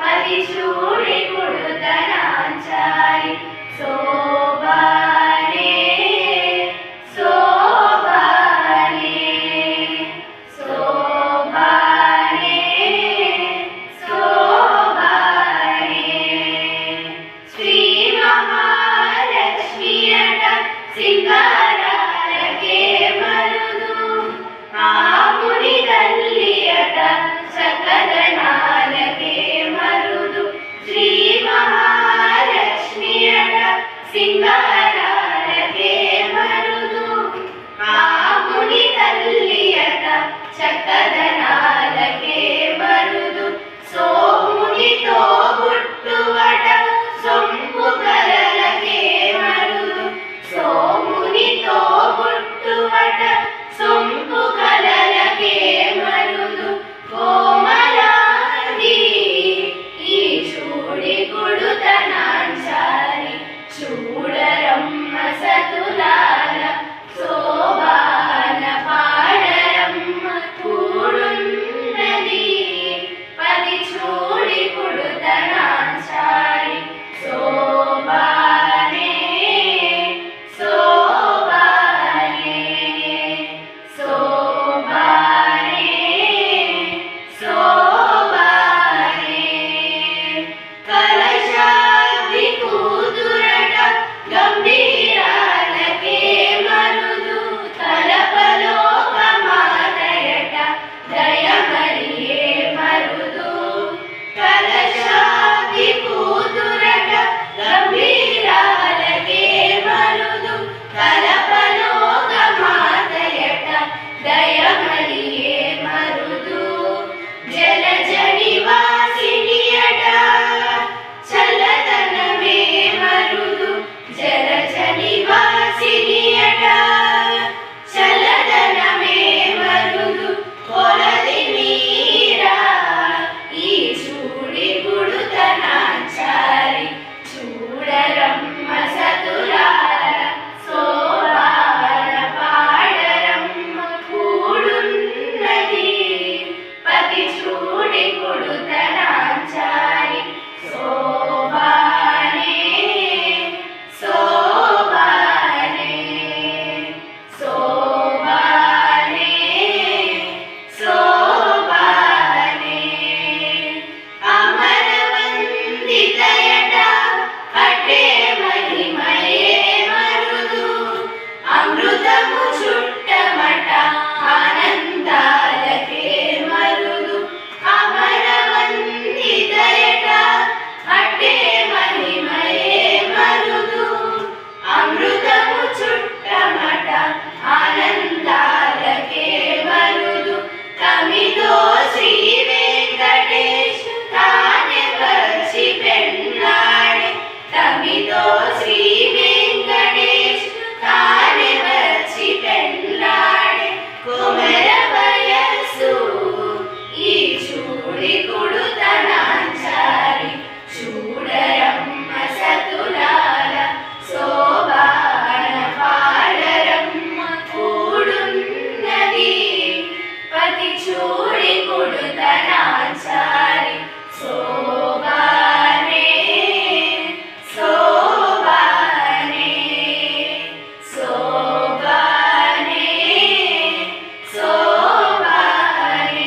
అది చూడి కుడుతనాంచారి శోభానే శోభానే శోభానే శోభానే శ్రీ మహాలక్ష్మి అట సింగారాలకే మరుదు ఆముని తల్లి అట చక్కదనాలకే మరుదు శ్రీ మహాలక్ష్మి అట సింగారాలకే మరుదు ఆముని తల్లి అట చక్కదనాలకే మరుదు సోమునితో బుట్టువట సొంపు కలలకే మరుదు సోమునితో బుట్టువట సొంపు కలలకే మరుదు కోమలాంగి ఈ చూడి కుడుతనాంచారి చూడరమ్మ సతులాల శోభాన పాడరమ్మ కూడున్నది పది చూడి కుడుతనాంచారి శోభానే శోభానే శోభానే శోభానే కలశాబ్ది కూతురట గంభీరాలకే మరుదు కలపలోకమాతయట దయమరియే మరుదు కలశాబ్ది కూతురట గంభీరాలకే మరుదు కలపలోకమాతయట దయమరియే మరుదు జలజ నివాసిని అట చల్లదనమే మరుదు జలజ నివాసిని అట చల్లదనమే మరుదు కొలది మీరా ఈ చూడి కుడుతనాంచారి చూడరమ్మ సతులాల శోభాన పాడరమ్మ కూడున్నది పతి చూడి కుడుతనాంచారి శోభానే శోభానే శోభానే శోభానే అమరవందితయట అటే మహిమయే మరుదు అమృతము చుట్టమట ఆనందాలకే మరుదు అమరవందితయట అటే మహిమయే మరుదు అమృతము చుట్టమట ఆనందాలకే మరుదు తమిదో శ్రీ వెంకటేశ్ తానే వచ్చి పెన్నాడే తమిదో